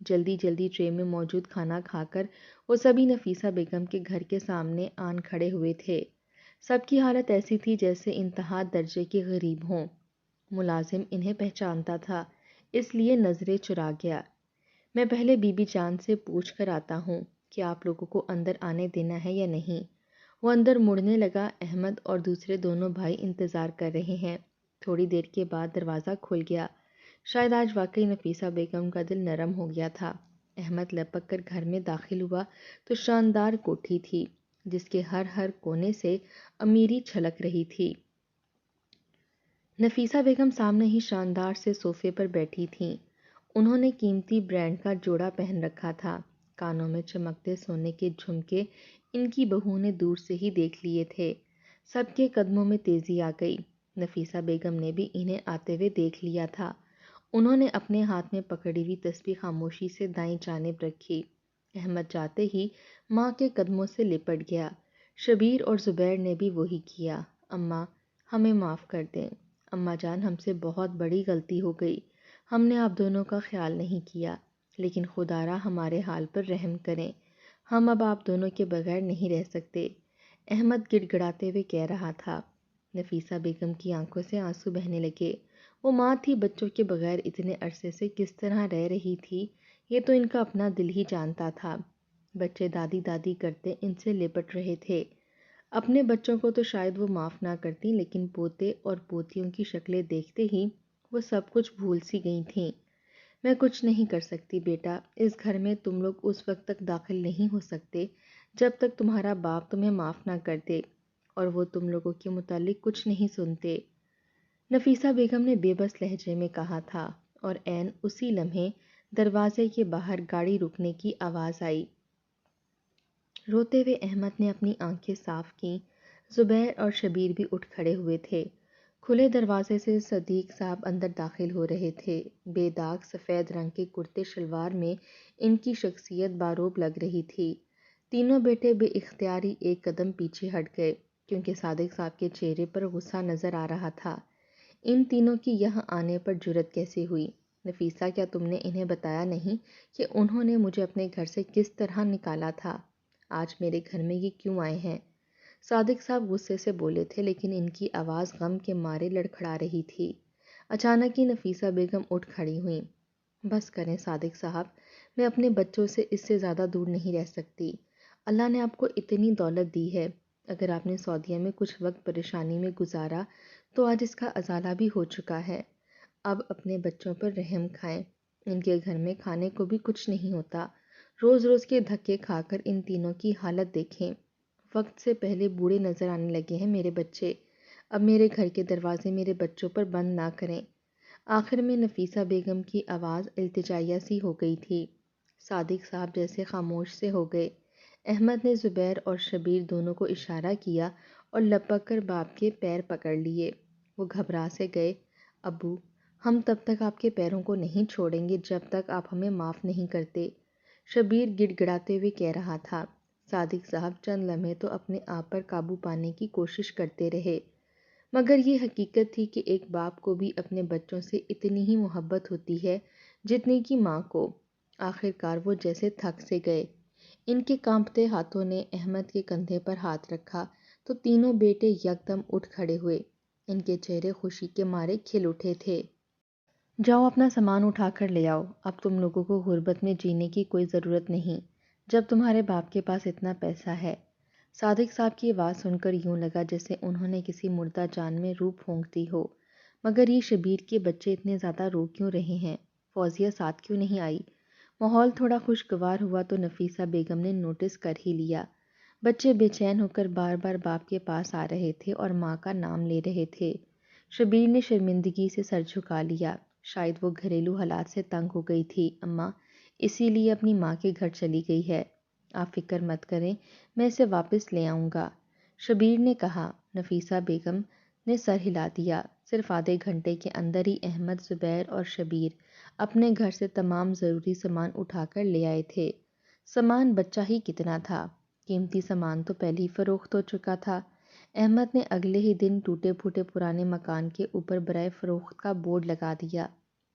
جلدی جلدی ٹرے میں موجود کھانا کھا کر وہ سبھی نفیسہ بیگم کے گھر کے سامنے آن کھڑے ہوئے تھے۔ سب کی حالت ایسی تھی جیسے انتہا درجے کے غریب ہوں۔ ملازم انہیں پہچانتا تھا، اس لیے نظریں چرا گیا۔ میں پہلے بی بی جان سے پوچھ کر آتا ہوں کہ آپ لوگوں کو اندر آنے دینا ہے یا نہیں۔ وہ اندر مڑنے لگا۔ احمد اور دوسرے دونوں بھائی انتظار کر رہے ہیں۔ تھوڑی دیر کے بعد دروازہ کھل گیا۔ شاید آج واقعی نفیسہ بیگم کا دل نرم ہو گیا تھا۔ احمد لپک کر گھر میں داخل ہوا تو شاندار کوٹھی تھی جس کے ہر کونے سے امیری چھلک رہی تھی۔ نفیسہ بیگم سامنے ہی شاندار سے صوفے پر بیٹھی تھیں۔ انہوں نے قیمتی برانڈ کا جوڑا پہن رکھا تھا۔ کانوں میں چمکتے سونے کے جھمکے ان کی بہو نے دور سے ہی دیکھ لیے تھے۔ سب کے قدموں میں تیزی آ گئی۔ نفیسہ بیگم نے بھی انہیں آتے ہوئے دیکھ لیا تھا۔ انہوں نے اپنے ہاتھ میں پکڑی ہوئی تسبیح خاموشی سے دائیں جانب رکھی۔ احمد جاتے ہی ماں کے قدموں سے لپٹ گیا۔ شبیر اور زبیر نے بھی وہی کیا۔ اماں، ہمیں معاف کر دیں۔ اماں جان، ہم سے بہت بڑی غلطی ہو گئی۔ ہم نے آپ دونوں کا خیال نہیں کیا، لیکن خدا را ہمارے حال پر رحم کریں۔ ہم اب آپ دونوں کے بغیر نہیں رہ سکتے۔ احمد گڑ گڑاتے ہوئے کہہ رہا تھا۔ نفیسہ بیگم کی آنکھوں سے آنسو بہنے لگے۔ وہ ماں تھی، بچوں کے بغیر اتنے عرصے سے کس طرح رہ رہی تھی یہ تو ان کا اپنا دل ہی جانتا تھا۔ بچے دادی دادی کرتے ان سے لپٹ رہے تھے۔ اپنے بچوں کو تو شاید وہ معاف نہ کرتی، لیکن پوتے اور پوتیوں کی شکلیں دیکھتے ہی وہ سب کچھ بھول سی گئی تھیں۔ میں کچھ نہیں کر سکتی بیٹا، اس گھر میں تم لوگ اس وقت تک داخل نہیں ہو سکتے جب تک تمہارا باپ تمہیں معاف نہ کر دے، اور وہ تم لوگوں کے متعلق کچھ نہیں سنتے۔ نفیسہ بیگم نے بے بس لہجے میں کہا تھا، اور عین اسی لمحے دروازے کے باہر گاڑی رکنے کی آواز آئی۔ روتے ہوئے احمد نے اپنی آنکھیں صاف کیں۔ زبیر اور شبیر بھی اٹھ کھڑے ہوئے تھے۔ کھلے دروازے سے صدیق صاحب اندر داخل ہو رہے تھے۔ بے داغ سفید رنگ کے کرتے شلوار میں ان کی شخصیت باروب لگ رہی تھی۔ تینوں بیٹے بے اختیاری ایک قدم پیچھے ہٹ گئے، کیونکہ صادق صاحب کے چہرے پر غصہ نظر آ رہا تھا۔ ان تینوں کی یہاں آنے پر جرأت کیسے ہوئی؟ نفیسہ، کیا تم نے انہیں بتایا نہیں کہ انہوں نے مجھے اپنے گھر سے کس طرح نکالا تھا؟ آج میرے گھر میں یہ کیوں آئے ہیں؟ صادق صاحب غصے سے بولے تھے، لیکن ان کی آواز غم کے مارے لڑکھڑا رہی تھی۔ اچانک ہی نفیسہ بیگم اٹھ کھڑی ہوئیں۔ بس کریں صادق صاحب، میں اپنے بچوں سے اس سے زیادہ دور نہیں رہ سکتی۔ اللہ نے آپ کو اتنی دولت دی ہے، اگر آپ نے سعودیہ میں کچھ وقت پریشانی میں گزارا تو آج اس کا ازالہ بھی ہو چکا ہے۔ اب اپنے بچوں پر رحم کھائیں۔ ان کے گھر میں کھانے کو بھی کچھ نہیں ہوتا۔ روز روز کے دھکے کھا کر ان تینوں کی حالت دیکھیں۔ وقت سے پہلے بوڑھے نظر آنے لگے ہیں میرے بچے۔ اب میرے گھر کے دروازے میرے بچوں پر بند نہ کریں۔ آخر میں نفیسہ بیگم کی آواز التجائیہ سی ہو گئی تھی۔ صادق صاحب جیسے خاموش سے ہو گئے۔ احمد نے زبیر اور شبیر دونوں کو اشارہ کیا اور لپک کر باپ کے پیر پکڑ لیے۔ وہ گھبرا سے گئے۔ ابو، ہم تب تک آپ کے پیروں کو نہیں چھوڑیں گے جب تک آپ ہمیں معاف نہیں کرتے، شبیر گڑ گڑاتے ہوئے کہہ رہا تھا۔ صادق صاحب چند لمحے تو اپنے آپ پر قابو پانے کی کوشش کرتے رہے، مگر یہ حقیقت تھی کہ ایک باپ کو بھی اپنے بچوں سے اتنی ہی محبت ہوتی ہے جتنی کہ ماں کو۔ آخر کار وہ جیسے تھک سے گئے۔ ان کے کانپتے ہاتھوں نے احمد کے کندھے پر ہاتھ رکھا تو تینوں بیٹے یکدم اٹھ کھڑے ہوئے۔ ان کے چہرے خوشی کے مارے کھل اٹھے تھے۔ جاؤ اپنا سامان اٹھا کر لے آؤ، اب تم لوگوں کو غربت میں جینے کی کوئی ضرورت نہیں جب تمہارے باپ کے پاس اتنا پیسہ ہے۔ صادق صاحب کی آواز سن کر یوں لگا جیسے انہوں نے کسی مردہ جان میں روح پھونک ہو۔ مگر یہ شبیر کے بچے اتنے زیادہ رو کیوں رہے ہیں؟ فوزیہ ساتھ کیوں نہیں آئی؟ ماحول تھوڑا خوشگوار ہوا تو نفیسہ بیگم نے نوٹس کر ہی لیا۔ بچے بے چین ہو کر بار بار باپ کے پاس آ رہے تھے اور ماں کا نام لے رہے تھے۔ شبیر نے شرمندگی سے سر جھکا لیا۔ شاید وہ گھریلو حالات سے تنگ ہو گئی تھی اماں، اسی لیے اپنی ماں کے گھر چلی گئی ہے۔ آپ فکر مت کریں، میں اسے واپس لے آؤں گا، شبیر نے کہا۔ نفیسہ بیگم نے سر ہلا دیا۔ صرف آدھے گھنٹے کے اندر ہی احمد، زبیر اور شبیر اپنے گھر سے تمام ضروری سامان اٹھا کر لے آئے تھے۔ سامان بچہ ہی کتنا تھا، قیمتی سامان تو پہلے ہی فروخت ہو چکا تھا۔ احمد نے اگلے ہی دن ٹوٹے پھوٹے پرانے مکان کے اوپر برائے فروخت کا بورڈ لگا دیا۔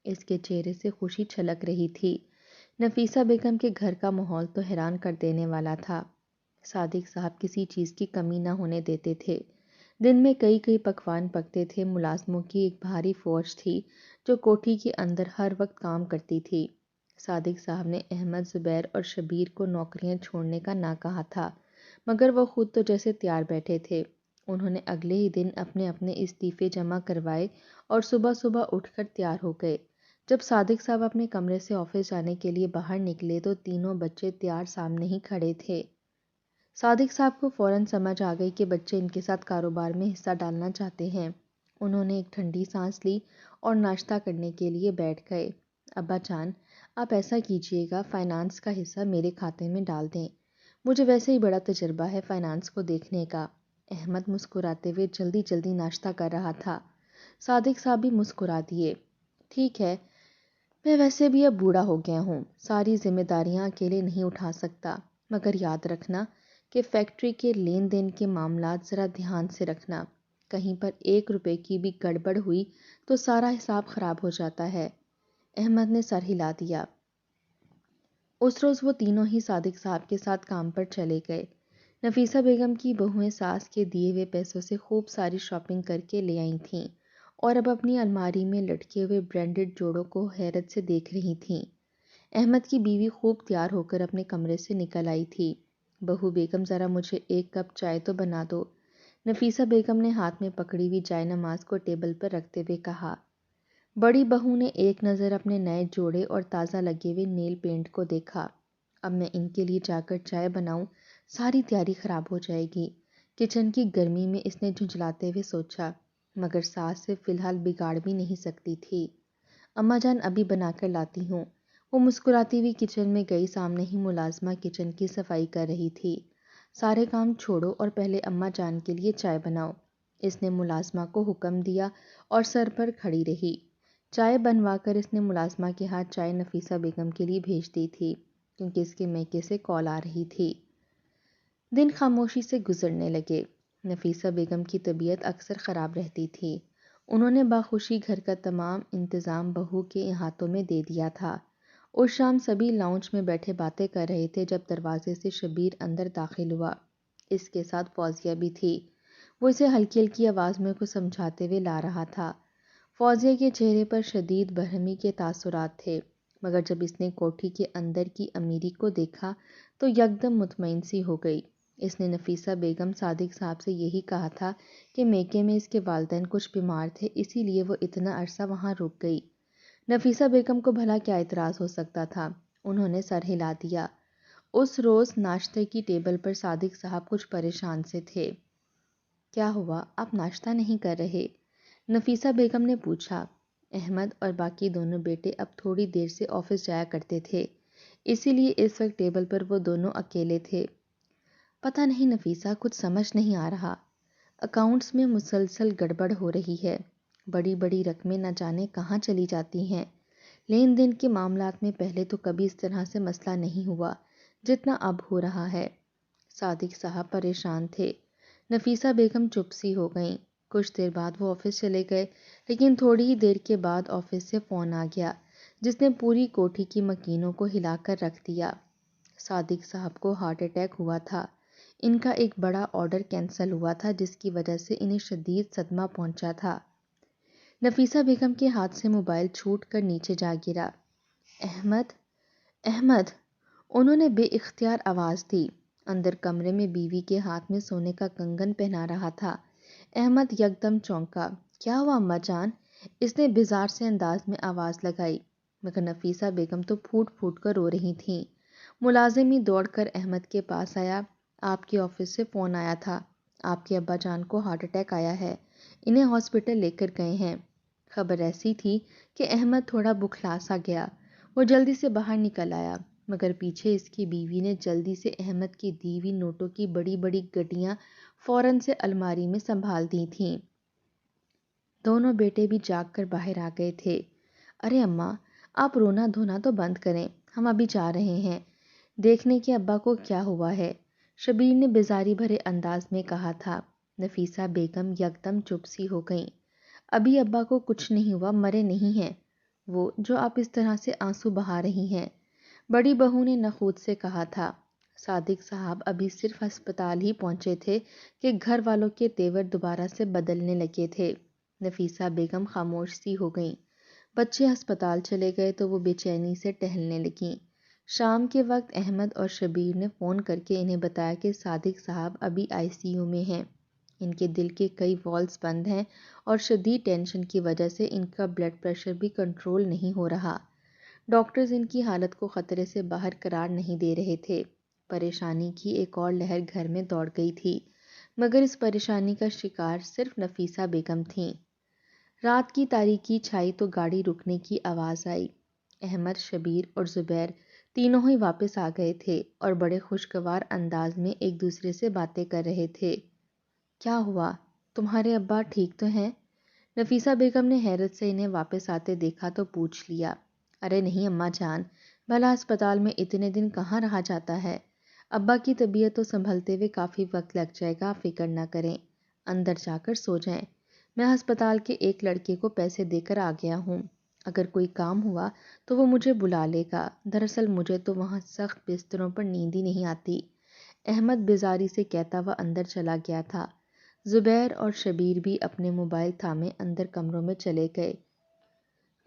اس کے چہرے سے خوشی چھلک رہی تھی۔ نفیسہ بیگم کے گھر کا ماحول تو حیران کر دینے والا تھا۔ صادق صاحب کسی چیز کی کمی نہ ہونے دیتے تھے۔ دن میں کئی کئی پکوان پکتے تھے۔ ملازموں کی ایک بھاری فوج تھی جو کوٹھی کے اندر ہر وقت کام کرتی تھی۔ صادق صاحب نے احمد، زبیر اور شبیر کو نوکریاں چھوڑنے کا نہ کہا تھا، مگر وہ خود تو جیسے تیار بیٹھے تھے۔ انہوں نے اگلے ہی دن اپنے اپنے استعفے جمع کروائے اور صبح صبح اٹھ کر تیار ہو گئے۔ جب صادق صاحب اپنے کمرے سے آفس جانے کے لیے باہر نکلے تو تینوں بچے تیار سامنے ہی کھڑے تھے۔ صادق صاحب کو فوراً سمجھ آ گئی کہ بچے ان کے ساتھ کاروبار میں حصہ ڈالنا چاہتے ہیں۔ انہوں نے ایک ٹھنڈی سانس لی اور ناشتہ کرنے کے لیے بیٹھ گئے۔ ابا جان، آپ ایسا کیجئے گا، فائنانس کا حصہ میرے کھاتے میں ڈال دیں۔ مجھے ویسے ہی بڑا تجربہ ہے فائنانس کو دیکھنے کا۔ احمد مسکراتے ہوئے جلدی جلدی ناشتہ کر رہا تھا۔ صادق صاحب بھی مسکرا دیے۔ ٹھیک ہے، میں ویسے بھی اب بوڑھا ہو گیا ہوں، ساری ذمہ داریاں اکیلے نہیں اٹھا سکتا، مگر یاد رکھنا کہ فیکٹری کے لین دین کے معاملات ذرا دھیان سے رکھنا۔ کہیں پر 1 روپے کی بھی گڑبڑ ہوئی تو سارا حساب خراب ہو جاتا ہے۔ احمد نے سر ہلا دیا۔ اس روز وہ تینوں ہی صادق صاحب کے ساتھ کام پر چلے گئے۔ نفیسہ بیگم کی بہویں ساس کے دیے ہوئے پیسوں سے خوب ساری شاپنگ کر کے لے آئی تھیں اور اب اپنی الماری میں لٹکے ہوئے برانڈڈ جوڑوں کو حیرت سے دیکھ رہی تھیں۔ احمد کی بیوی خوب تیار ہو کر اپنے کمرے سے نکل آئی تھی۔ بہو بیگم، ذرا مجھے 1 کپ چائے تو بنا دو۔ نفیسہ بیگم نے ہاتھ میں پکڑی ہوئی جائے نماز کو ٹیبل پر رکھتے ہوئے کہا۔ بڑی بہو نے ایک نظر اپنے نئے جوڑے اور تازہ لگے ہوئے نیل پینٹ کو دیکھا۔ اب میں ان کے لیے جا کر چائے بناؤں، ساری تیاری خراب ہو جائے گی۔ کچن کی گرمی میں اس نے جھنجھلاتے ہوئے سوچا، مگر ساس سے فی الحال بگاڑ بھی نہیں سکتی تھی۔ اماں جان، ابھی بنا کر لاتی ہوں۔ وہ مسکراتی ہوئی کچن میں گئی۔ سامنے ہی ملازمہ کچن کی صفائی کر رہی تھی۔ سارے کام چھوڑو اور پہلے اماں جان کے لیے چائے بناؤ، اس نے ملازمہ کو حکم دیا اور سر پر کھڑی رہی۔ چائے بنوا کر اس نے ملازمہ کے ہاتھ چائے نفیسہ بیگم کے لیے بھیج دی تھی، کیونکہ اس کے میکے سے کال آ رہی تھی۔ دن خاموشی سے گزرنے لگے۔ نفیسہ بیگم کی طبیعت اکثر خراب رہتی تھی۔ انہوں نے باخوشی گھر کا تمام انتظام بہو کے ہاتھوں میں دے دیا تھا۔ اس شام سبھی لاؤنج میں بیٹھے باتیں کر رہے تھے جب دروازے سے شبیر اندر داخل ہوا۔ اس کے ساتھ فوزیہ بھی تھی۔ وہ اسے ہلکی ہلکی آواز میں کچھ سمجھاتے ہوئے لا رہا تھا۔ فوزیہ کے چہرے پر شدید برہمی کے تاثرات تھے، مگر جب اس نے کوٹھی کے اندر کی امیری کو دیکھا تو یکدم مطمئن سی ہو گئی۔ اس نے نفیسہ بیگم، صادق صاحب سے یہی کہا تھا کہ میکے میں اس کے والدین کچھ بیمار تھے، اسی لیے وہ اتنا عرصہ وہاں رک گئی۔ نفیسہ بیگم کو بھلا کیا اعتراض ہو سکتا تھا؟ انہوں نے سر ہلا دیا۔ اس روز ناشتے کی ٹیبل پر صادق صاحب کچھ پریشان سے تھے۔ کیا ہوا، آپ ناشتہ نہیں کر رہے؟ نفیسہ بیگم نے پوچھا۔ احمد اور باقی دونوں بیٹے اب تھوڑی دیر سے آفس جایا کرتے تھے، اسی لیے اس وقت ٹیبل پر وہ دونوں اکیلے تھے۔ پتہ نہیں نفیسہ، کچھ سمجھ نہیں آ رہا۔ اکاؤنٹس میں مسلسل گڑبڑ ہو رہی ہے۔ بڑی بڑی رقمیں نہ جانے کہاں چلی جاتی ہیں۔ لین دین کے معاملات میں پہلے تو کبھی اس طرح سے مسئلہ نہیں ہوا جتنا اب ہو رہا ہے۔ صادق صاحب پریشان تھے۔ نفیسہ بیگم چپ سی ہو گئیں۔ کچھ دیر بعد وہ آفس چلے گئے، لیکن تھوڑی ہی دیر کے بعد آفس سے فون آ گیا جس نے پوری کوٹھی کی مکینوں کو ہلا کر رکھ دیا۔ صادق صاحب کو ہارٹ اٹیک ہوا تھا۔ ان کا ایک بڑا آرڈر کینسل ہوا تھا جس کی وجہ سے انہیں شدید صدمہ پہنچا تھا۔ نفیسہ بیگم کے ہاتھ سے موبائل چھوٹ کر نیچے جا گرا۔ احمد، احمد، انہوں نے بے اختیار آواز دی۔ اندر کمرے میں بیوی کے ہاتھ میں سونے کا کنگن پہنا رہا تھا۔ احمد یکدم چونکا۔ کیا ہوا اماں جان؟ اس نے بیزار سے انداز میں آواز لگائی، مگر نفیسہ بیگم تو پھوٹ پھوٹ کر رو رہی تھیں۔ ملازم ہی دوڑ کر احمد کے پاس آیا۔ آپ کے آفس سے فون آیا تھا، آپ کے ابا جان کو ہارٹ اٹیک آیا ہے، انہیں ہاسپٹل لے کر گئے ہیں۔ خبر ایسی تھی کہ احمد تھوڑا بکھلا سا گیا۔ وہ جلدی سے باہر نکل آیا، مگر پیچھے اس کی بیوی نے جلدی سے احمد کی دی ہوئی نوٹوں کی بڑی بڑی گڈیاں فوراً سے الماری میں سنبھال دی تھیں۔ دونوں بیٹے بھی جاگ کر باہر آ گئے تھے۔ ارے اماں، آپ رونا دھونا تو بند کریں، ہم ابھی جا رہے ہیں دیکھنے کہ ابا کو کیا ہوا ہے، شبیر نے بیزاری بھرے انداز میں کہا تھا۔ نفیسہ بیگم یکدم چپ سی ہو گئیں۔ ابھی ابا کو کچھ نہیں ہوا، مرے نہیں ہیں وہ، جو آپ اس طرح سے آنسو بہا رہی ہیں۔ بڑی بہو نے نخوت سے کہا تھا۔ صادق صاحب ابھی صرف ہسپتال ہی پہنچے تھے کہ گھر والوں کے تیور دوبارہ سے بدلنے لگے تھے۔ نفیسہ بیگم خاموش سی ہو گئیں۔ بچے ہسپتال چلے گئے تو وہ بے چینی سے ٹہلنے لگیں۔ شام کے وقت احمد اور شبیر نے فون کر کے انہیں بتایا کہ صادق صاحب ابھی ICU میں ہیں۔ ان کے دل کے کئی والز بند ہیں اور شدید ٹینشن کی وجہ سے ان کا بلڈ پریشر بھی کنٹرول نہیں ہو رہا۔ ڈاکٹرز ان کی حالت کو خطرے سے باہر قرار نہیں دے رہے تھے۔ پریشانی کی ایک اور لہر گھر میں دوڑ گئی تھی، مگر اس پریشانی کا شکار صرف نفیسہ بیگم تھیں۔ رات کی تاریکی چھائی تو گاڑی رکنے کی آواز آئی۔ احمد، شبیر اور زبیر تینوں ہی واپس آ گئے تھے اور بڑے خوشگوار انداز میں ایک دوسرے سے باتیں کر رہے تھے۔ کیا ہوا؟ تمہارے ابا ٹھیک تو ہیں؟ نفیسہ بیگم نے حیرت سے انہیں واپس آتے دیکھا تو پوچھ لیا۔ ارے نہیں اماں جان، بھلا ہسپتال میں اتنے دن کہاں رہا جاتا ہے؟ ابا کی طبیعت تو سنبھلتے ہوئے کافی وقت لگ جائے گا، آپ فکر نہ کریں، اندر جا کر سو جائیں۔ میں ہسپتال کے ایک لڑکے کو پیسے دے کر آ گیا ہوں، اگر کوئی کام ہوا تو وہ مجھے بلا لے گا۔ دراصل مجھے تو وہاں سخت بستروں پر نیند ہی نہیں آتی، احمد بیزاری سے کہتا ہوا اندر چلا گیا تھا۔ زبیر اور شبیر بھی اپنے موبائل تھامے اندر کمروں میں چلے گئے۔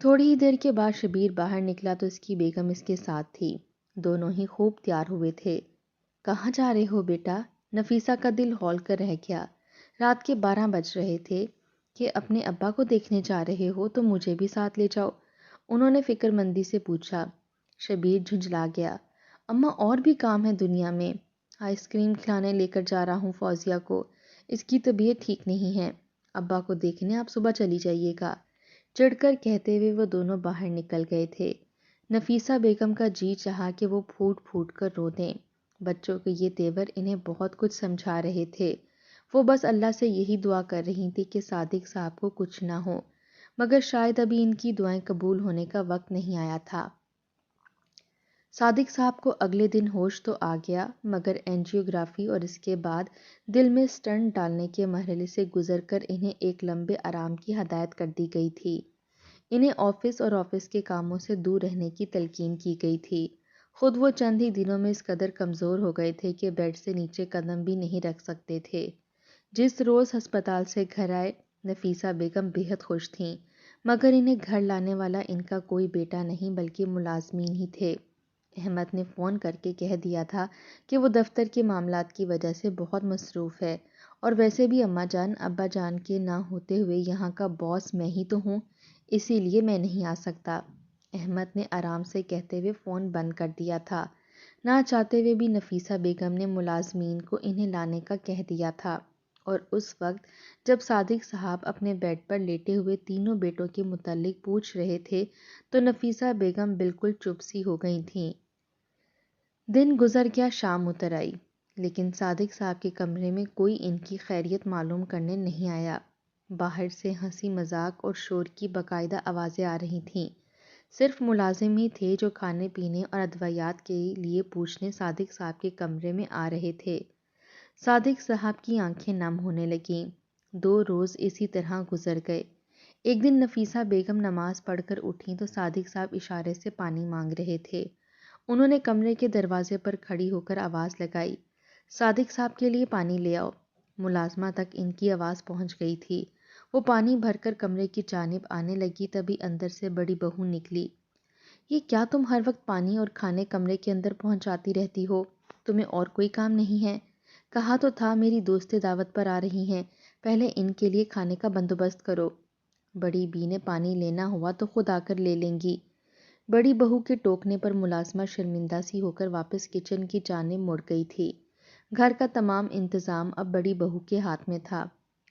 تھوڑی ہی دیر کے بعد شبیر باہر نکلا تو اس کی بیگم اس کے ساتھ تھی۔ دونوں ہی خوب تیار ہوئے تھے۔ کہاں جا رہے ہو بیٹا؟ نفیسہ کا دل ہول کر رہ گیا۔ رات کے 12 بج رہے تھے کہ اپنے ابا کو دیکھنے جا رہے ہو تو مجھے بھی ساتھ لے جاؤ، انہوں نے فکر مندی سے پوچھا۔ شبیر جھنجھلا گیا۔ اماں اور بھی کام ہے دنیا میں، آئس کریم کھلانے لے کر جا رہا ہوں فوزیہ کو، اس کی طبیعت ٹھیک نہیں ہے، ابا کو دیکھنے آپ صبح چلی جائیے گا، چڑھ کر کہتے ہوئے وہ دونوں باہر نکل گئے تھے۔ نفیسہ بیگم کا جی چاہا کہ وہ پھوٹ پھوٹ کر رو دیں۔ بچوں کے یہ تیور انہیں بہت کچھ سمجھا رہے تھے۔ وہ بس اللہ سے یہی دعا کر رہی تھی کہ صادق صاحب کو کچھ نہ ہو، مگر شاید ابھی ان کی دعائیں قبول ہونے کا وقت نہیں آیا تھا۔ صادق صاحب کو اگلے دن ہوش تو آ گیا، مگر اینجیوگرافی اور اس کے بعد دل میں سٹنٹ ڈالنے کے مرحلے سے گزر کر انہیں ایک لمبے آرام کی ہدایت کر دی گئی تھی۔ انہیں آفس اور آفس کے کاموں سے دور رہنے کی تلقین کی گئی تھی۔ خود وہ چند ہی دنوں میں اس قدر کمزور ہو گئے تھے کہ بیڈ سے نیچے قدم بھی نہیں رکھ سکتے تھے۔ جس روز ہسپتال سے گھر آئے، نفیسہ بیگم بے حد خوش تھیں، مگر انہیں گھر لانے والا ان کا کوئی بیٹا نہیں بلکہ ملازمین ہی تھے۔ احمد نے فون کر کے کہہ دیا تھا کہ وہ دفتر کے معاملات کی وجہ سے بہت مصروف ہے، اور ویسے بھی اماں جان ابا جان کے نہ ہوتے ہوئے یہاں کا باس میں ہی تو ہوں، اسی لیے میں نہیں آ سکتا۔ احمد نے آرام سے کہتے ہوئے فون بند کر دیا تھا۔ نہ چاہتے ہوئے بھی نفیسہ بیگم نے ملازمین کو انہیں لانے کا کہہ دیا تھا، اور اس وقت جب صادق صاحب اپنے بیڈ پر لیٹے ہوئے تینوں بیٹوں کے متعلق پوچھ رہے تھے تو نفیسہ بیگم بالکل چپ سی ہو گئی تھیں۔ دن گزر گیا، شام اتر آئی، لیکن صادق صاحب کے کمرے میں کوئی ان کی خیریت معلوم کرنے نہیں آیا۔ باہر سے ہنسی مذاق اور شور کی باقاعدہ آوازیں آ رہی تھیں۔ صرف ملازم ہی تھے جو کھانے پینے اور ادویات کے لیے پوچھنے صادق صاحب کے کمرے میں آ رہے تھے۔ صادق صاحب کی آنکھیں نم ہونے لگیں۔ 2 روز اسی طرح گزر گئے۔ ایک دن نفیسہ بیگم نماز پڑھ کر اٹھیں تو صادق صاحب اشارے سے پانی مانگ رہے تھے۔ انہوں نے کمرے کے دروازے پر کھڑی ہو کر آواز لگائی، صادق صاحب کے لیے پانی لے آؤ۔ ملازمہ تک ان کی آواز پہنچ گئی تھی۔ وہ پانی بھر کر کمرے کی جانب آنے لگی، تبھی اندر سے بڑی بہو نکلی۔ یہ کیا تم ہر وقت پانی اور کھانے کمرے کے اندر پہنچاتی رہتی ہو؟ تمہیں اور کوئی کام نہیں ہے؟ کہا تو تھا میری دوستیں دعوت پر آ رہی ہیں، پہلے ان کے لیے کھانے کا بندوبست کرو۔ بڑی بی نے پانی لینا ہوا تو خود آ کر لے لیں گی۔ بڑی بہو کے ٹوکنے پر ملازمہ شرمندہ سی ہو کر واپس کچن کی جانب مڑ گئی تھی۔ گھر کا تمام انتظام اب بڑی بہو کے ہاتھ میں تھا۔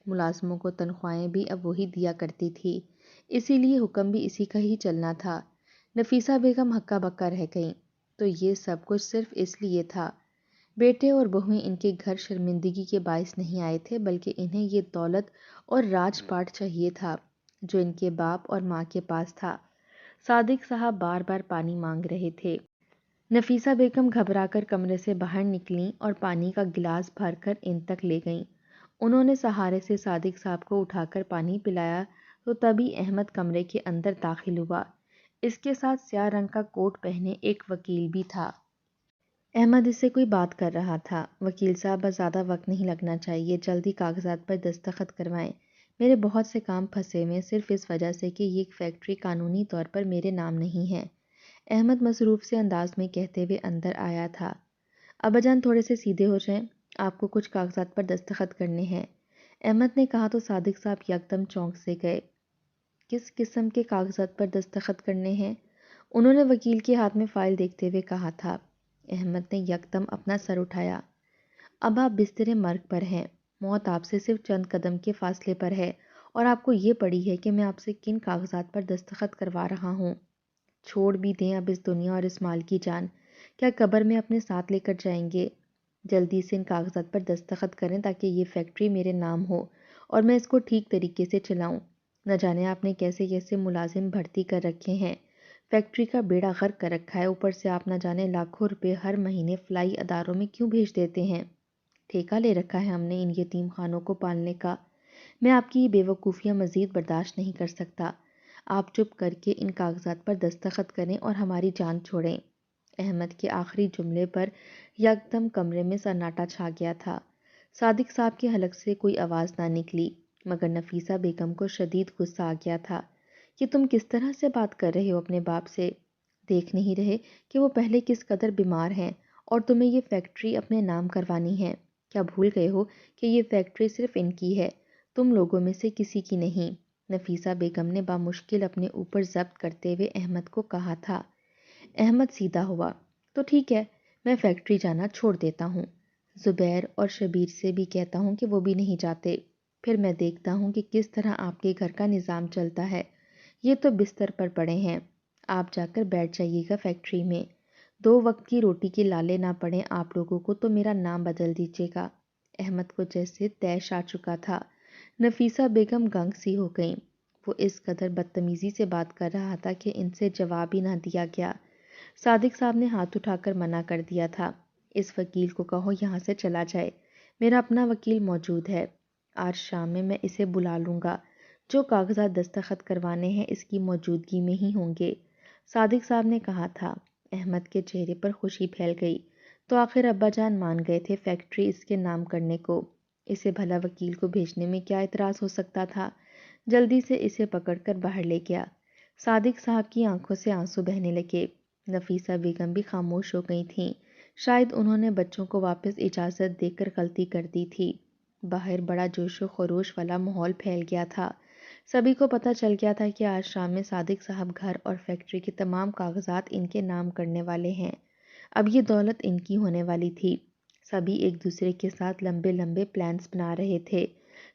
ملازموں کو تنخواہیں بھی اب وہی دیا کرتی تھی، اسی لیے حکم بھی اسی کا ہی چلنا تھا۔ نفیسہ بیگم ہکا بکا رہ گئیں۔ تو یہ سب کچھ صرف اس لیے تھا۔ بیٹے اور بہویں ان کے گھر شرمندگی کے باعث نہیں آئے تھے، بلکہ انہیں یہ دولت اور راج پاٹ چاہیے تھا جو ان کے باپ اور ماں کے پاس تھا۔ صادق صاحب بار بار پانی مانگ رہے تھے۔ نفیسہ بیگم گھبرا کر کمرے سے باہر نکلیں اور پانی کا گلاس بھر کر ان تک لے گئیں۔ انہوں نے سہارے سے صادق صاحب کو اٹھا کر پانی پلایا تو تبھی احمد کمرے کے اندر داخل ہوا۔ اس کے ساتھ سیاہ رنگ کا کوٹ پہنے ایک وکیل بھی تھا۔ احمد اس سے کوئی بات کر رہا تھا۔ وکیل صاحب، بس زیادہ وقت نہیں لگنا چاہیے، جلدی کاغذات پر دستخط کروائیں۔ میرے بہت سے کام پھنسے ہوئے صرف اس وجہ سے کہ یہ فیکٹری قانونی طور پر میرے نام نہیں ہے، احمد مصروف سے انداز میں کہتے ہوئے اندر آیا تھا۔ ابا جان تھوڑے سے سیدھے ہو جائیں، آپ کو کچھ کاغذات پر دستخط کرنے ہیں، احمد نے کہا تو صادق صاحب یکدم چونک سے گئے۔ کس قسم کے کاغذات پر دستخط کرنے ہیں؟ انہوں نے وکیل کے ہاتھ میں فائل دیکھتے ہوئے کہا تھا۔ احمد نے یکدم اپنا سر اٹھایا۔ اب آپ بستر مرگ پر ہیں، موت آپ سے صرف چند قدم کے فاصلے پر ہے، اور آپ کو یہ پڑی ہے کہ میں آپ سے کن کاغذات پر دستخط کروا رہا ہوں۔ چھوڑ بھی دیں اب اس دنیا اور اس مال کی جان، کیا قبر میں اپنے ساتھ لے کر جائیں گے؟ جلدی سے ان کاغذات پر دستخط کریں تاکہ یہ فیکٹری میرے نام ہو اور میں اس کو ٹھیک طریقے سے چلاؤں۔ نہ جانے آپ نے کیسے کیسے ملازم بھرتی کر رکھے ہیں، فیکٹری کا بیڑا غرق کر رکھا ہے، اوپر سے آپ نہ جانے لاکھوں روپے ہر مہینے فلائی اداروں میں کیوں بھیج دیتے ہیں؟ ٹھیکہ لے رکھا ہے ہم نے ان یتیم خانوں کو پالنے کا۔ میں آپ کی یہ بے وقوفیاں مزید برداشت نہیں کر سکتا۔ آپ چپ کر کے ان کاغذات پر دستخط کریں اور ہماری جان چھوڑیں۔ احمد کے آخری جملے پر یکدم کمرے میں سناٹا چھا گیا تھا۔ صادق صاحب کے حلق سے کوئی آواز نہ نکلی، مگر نفیسہ بیگم کو شدید غصہ آ گیا تھا۔ کہ تم کس طرح سے بات کر رہے ہو اپنے باپ سے؟ دیکھ نہیں رہے کہ وہ پہلے کس قدر بیمار ہیں اور تمہیں یہ فیکٹری اپنے نام کروانی ہے؟ کیا بھول گئے ہو کہ یہ فیکٹری صرف ان کی ہے، تم لوگوں میں سے کسی کی نہیں؟ نفیسہ بیگم نے بامشکل اپنے اوپر ضبط کرتے ہوئے احمد کو کہا تھا۔ احمد سیدھا ہوا۔ تو ٹھیک ہے، میں فیکٹری جانا چھوڑ دیتا ہوں، زبیر اور شبیر سے بھی کہتا ہوں کہ وہ بھی نہیں جاتے، پھر میں دیکھتا ہوں کہ کس طرح آپ کے گھر کا نظام چلتا ہے۔ یہ تو بستر پر پڑے ہیں، آپ جا کر بیٹھ جائیے گا فیکٹری میں، 2 وقت کی روٹی کے لالے نہ پڑیں آپ لوگوں کو تو میرا نام بدل دیجیے گا۔ احمد کو جیسے طیش آ چکا تھا۔ نفیسہ بیگم گنگ سی ہو گئیں۔ وہ اس قدر بدتمیزی سے بات کر رہا تھا کہ ان سے جواب ہی نہ دیا گیا۔ صادق صاحب نے ہاتھ اٹھا کر منع کر دیا تھا۔ اس وکیل کو کہو یہاں سے چلا جائے، میرا اپنا وکیل موجود ہے، آج شام میں اسے بلا لوں گا، جو کاغذات دستخط کروانے ہیں اس کی موجودگی میں ہی ہوں گے۔ صادق صاحب نے کہا تھا۔ احمد کے چہرے پر خوشی پھیل گئی۔ تو آخر ابا جان مان گئے تھے فیکٹری اس کے نام کرنے کو، اسے بھلا وکیل کو بھیجنے میں کیا اعتراض ہو سکتا تھا؟ جلدی سے اسے پکڑ کر باہر لے گیا۔ صادق صاحب کی آنکھوں سے آنسو بہنے لگے۔ نفیسہ بیگم بھی خاموش ہو گئی تھیں، شاید انہوں نے بچوں کو واپس اجازت دے کر غلطی کر دی تھی۔ باہر بڑا جوش و خروش والا ماحول پھیل گیا تھا۔ سبھی کو پتہ چل گیا تھا کہ آج شام میں صادق صاحب گھر اور فیکٹری کے تمام کاغذات ان کے نام کرنے والے ہیں۔ اب یہ دولت ان کی ہونے والی تھی۔ سبھی ایک دوسرے کے ساتھ لمبے لمبے پلانز بنا رہے تھے۔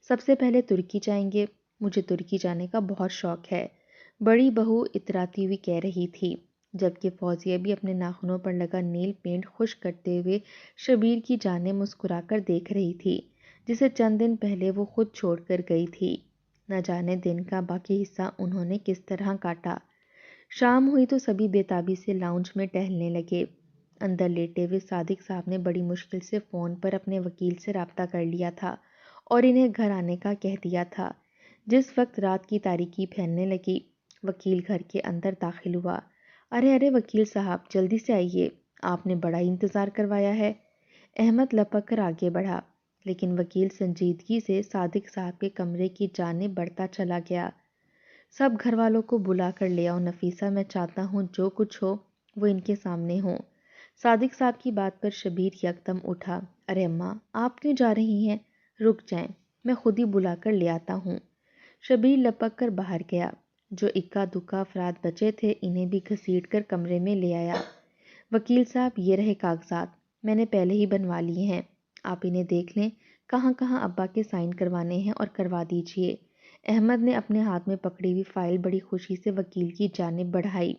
سب سے پہلے ترکی جائیں گے، مجھے ترکی جانے کا بہت شوق ہے، بڑی بہو اتراتی ہوئی کہہ رہی تھی، جبکہ فوزیہ بھی اپنے ناخنوں پر لگا نیل پینٹ خشک کرتے ہوئے شبیر کی جانب مسکرا کر دیکھ رہی تھی، جسے چند دن پہلے وہ خود چھوڑ کر گئی تھی۔ نہ جانے دن کا باقی حصہ انہوں نے کس طرح کاٹا۔ شام ہوئی تو سبھی بے تابی سے لاؤنج میں ٹہلنے لگے۔ اندر لیٹے ہوئے صادق صاحب نے بڑی مشکل سے فون پر اپنے وکیل سے رابطہ کر لیا تھا اور انہیں گھر آنے کا کہہ دیا تھا۔ جس وقت رات کی تاریکی پھیلنے لگی، وکیل گھر کے اندر داخل ہوا۔ ارے ارے وکیل صاحب جلدی سے آئیے، آپ نے بڑا ہی انتظار کروایا ہے۔ احمد لپک کر آگے بڑھا، لیکن وکیل سنجیدگی سے صادق صاحب کے کمرے کی جانب بڑھتا چلا گیا۔ سب گھر والوں کو بلا کر لے آؤ نفیسہ، میں چاہتا ہوں جو کچھ ہو وہ ان کے سامنے ہو۔ صادق صاحب کی بات پر شبیر یکدم اٹھا۔ ارے اماں آپ کیوں جا رہی ہیں؟ رک جائیں، میں خود ہی بلا کر لے آتا ہوں۔ شبیر لپک کر باہر گیا۔ جو اکا دکا افراد بچے تھے انہیں بھی گھسیٹ کر کمرے میں لے آیا۔ وکیل صاحب یہ رہے کاغذات، میں نے پہلے ہی بنوا لیے ہیں، آپ انہیں دیکھ لیں، کہاں کہاں ابا کے سائن کروانے ہیں اور کروا دیجئے۔ احمد نے اپنے ہاتھ میں پکڑی ہوئی فائل بڑی خوشی سے وکیل کی جانب بڑھائی۔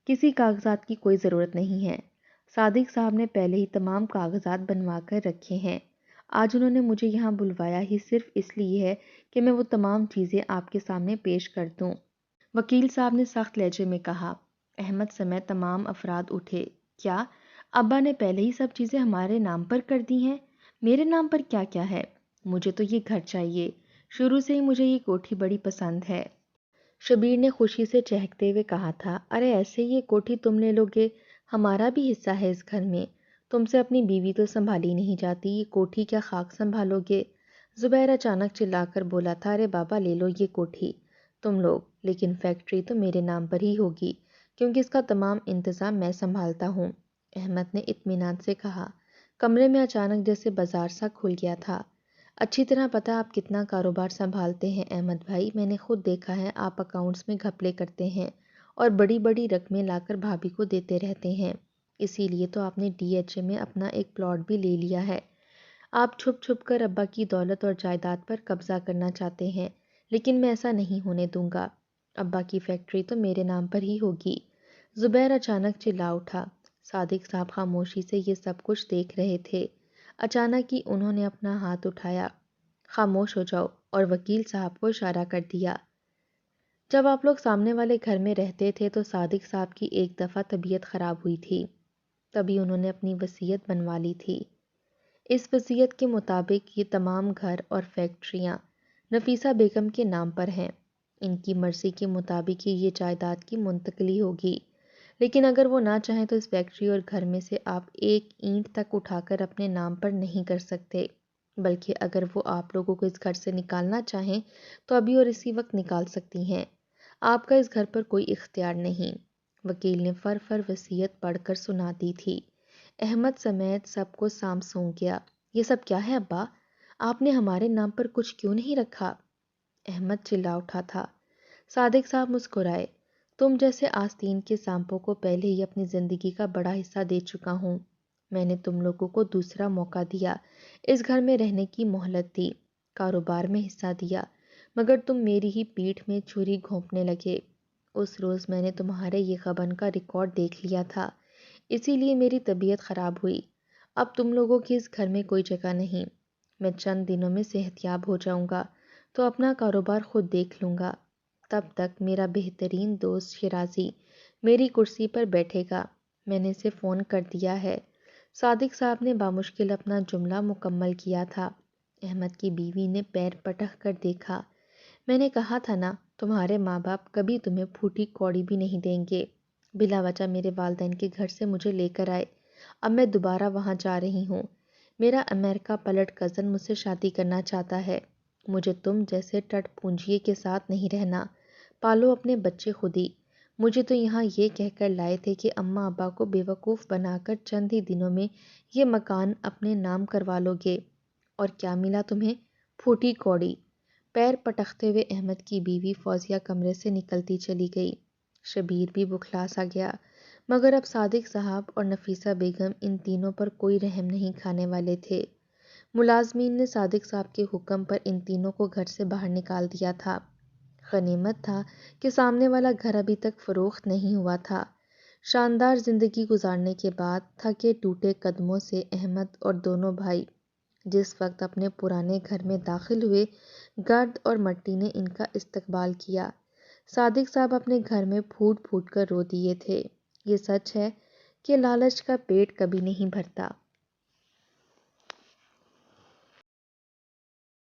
کسی کاغذات کی کوئی ضرورت نہیں ہے، صادق صاحب نے پہلے ہی تمام کاغذات بنوا کر رکھے ہیں، آج انہوں نے مجھے یہاں بلوایا ہی صرف اس لیے ہے کہ میں وہ تمام چیزیں آپ کے سامنے پیش کر دوں۔ وکیل صاحب نے سخت لہجے میں کہا۔ احمد سمیت تمام افراد اٹھے۔ کیا ابا نے پہلے ہی سب چیزیں ہمارے نام پر کر دی ہیں؟ میرے نام پر کیا کیا ہے؟ مجھے تو یہ گھر چاہیے، شروع سے ہی مجھے یہ کوٹھی بڑی پسند ہے۔ شبیر نے خوشی سے چہکتے ہوئے کہا تھا، ارے ایسے یہ کوٹھی تم لے لو گے، ہمارا بھی حصہ ہے اس گھر میں، تم سے اپنی بیوی تو سنبھالی نہیں جاتی، یہ کوٹھی کیا خاک سنبھالو گے؟ زبیر اچانک چلا کر بولا تھا، ارے بابا لے لو یہ کوٹھی تم لوگ، لیکن فیکٹری تو میرے نام پر ہی ہوگی کیونکہ اس کا تمام انتظام میں سنبھالتا ہوں۔ احمد نے اطمینان سے کہا۔ کمرے میں اچانک جیسے بازار سا کھل گیا تھا۔ اچھی طرح پتہ آپ کتنا کاروبار سنبھالتے ہیں احمد بھائی، میں نے خود دیکھا ہے آپ اکاؤنٹس میں گھپلے کرتے ہیں اور بڑی بڑی رقمیں لا کر بھابھی کو دیتے رہتے ہیں، اسی لیے تو آپ نے ڈی ایچ اے میں اپنا ایک پلاٹ بھی لے لیا ہے۔ آپ چھپ چھپ کر ابا کی دولت اور جائیداد پر قبضہ کرنا چاہتے ہیں، لیکن میں ایسا نہیں ہونے دوں گا، ابا کی فیکٹری تو میرے نام پر ہی ہوگی۔ زبیر اچانک چلا اٹھا۔ صادق صاحب خاموشی سے یہ سب کچھ دیکھ رہے تھے۔ اچانک ہی انہوں نے اپنا ہاتھ اٹھایا، خاموش ہو جاؤ، اور وکیل صاحب کو اشارہ کر دیا۔ جب آپ لوگ سامنے والے گھر میں رہتے تھے تو صادق صاحب کی ایک دفعہ طبیعت خراب ہوئی تھی، تبھی انہوں نے اپنی وصیت بنوا لی تھی۔ اس وصیت کے مطابق یہ تمام گھر اور فیکٹریاں نفیسہ بیگم کے نام پر ہیں، ان کی مرضی کے مطابق ہی یہ جائیداد کی منتقلی ہوگی، لیکن اگر وہ نہ چاہیں تو اس فیکٹری اور گھر میں سے آپ ایک اینٹ تک اٹھا کر اپنے نام پر نہیں کر سکتے، بلکہ اگر وہ آپ لوگوں کو اس گھر سے نکالنا چاہیں تو ابھی اور اسی وقت نکال سکتی ہیں، آپ کا اس گھر پر کوئی اختیار نہیں۔ وکیل نے فر وصیت پڑھ کر سنا دی تھی۔ احمد سمیت سب کو سانپ سونک گیا۔ یہ سب کیا ہے ابا؟ آپ نے ہمارے نام پر کچھ کیوں نہیں رکھا؟ احمد چلا اٹھا تھا۔ صادق صاحب مسکرائے، تم جیسے آستین کے سانپوں کو پہلے ہی اپنی زندگی کا بڑا حصہ دے چکا ہوں، میں نے تم لوگوں کو دوسرا موقع دیا، اس گھر میں رہنے کی مہلت دی، کاروبار میں حصہ دیا، مگر تم میری ہی پیٹھ میں چھری گھونپنے لگے۔ اس روز میں نے تمہارے یہ غبن کا ریکارڈ دیکھ لیا تھا، اسی لیے میری طبیعت خراب ہوئی۔ اب تم لوگوں کی اس گھر میں کوئی جگہ نہیں، میں چند دنوں میں صحت یاب ہو جاؤں گا تو اپنا کاروبار خود دیکھ لوں گا، تب تک میرا بہترین دوست شیرازی میری کرسی پر بیٹھے گا، میں نے اسے فون کر دیا ہے۔ صادق صاحب نے بامشکل اپنا جملہ مکمل کیا تھا۔ احمد کی بیوی نے پیر پٹک کر دیکھا۔ میں نے کہا تھا نا، تمہارے ماں باپ کبھی تمہیں پھوٹی کوڑی بھی نہیں دیں گے، بلا وجہ میرے والدین کے گھر سے مجھے لے کر آئے، اب میں دوبارہ وہاں جا رہی ہوں، میرا امریکہ پلٹ کزن مجھ سے شادی کرنا چاہتا ہے، مجھے تم جیسے ٹٹ پونجیے کے ساتھ نہیں رہنا، پالو اپنے بچے خود ہی، مجھے تو یہاں یہ کہہ کر لائے تھے کہ اماں ابا کو بیوقوف بنا کر چند ہی دنوں میں یہ مکان اپنے نام کروا لو گے، اور کیا ملا تمہیں؟ پھوٹی کوڑی۔ پیر پٹکتے ہوئے احمد کی بیوی فوزیہ کمرے سے نکلتی چلی گئی۔ شبیر بھی بکھلا سا گیا، مگر اب صادق صاحب اور نفیسہ بیگم ان تینوں پر کوئی رحم نہیں کھانے والے تھے۔ ملازمین نے صادق صاحب کے حکم پر ان تینوں کو گھر سے باہر نکال دیا تھا۔ غنیمت تھا کہ سامنے والا گھر ابھی تک فروخت نہیں ہوا تھا۔ شاندار زندگی گزارنے کے بعد تھکے ٹوٹے قدموں سے احمد اور دونوں بھائی جس وقت اپنے پرانے گھر میں داخل ہوئے، گرد اور مٹی نے ان کا استقبال کیا۔ صادق صاحب اپنے گھر میں پھوٹ پھوٹ کر رو دیے تھے۔ یہ سچ ہے کہ لالچ کا پیٹ کبھی نہیں بھرتا۔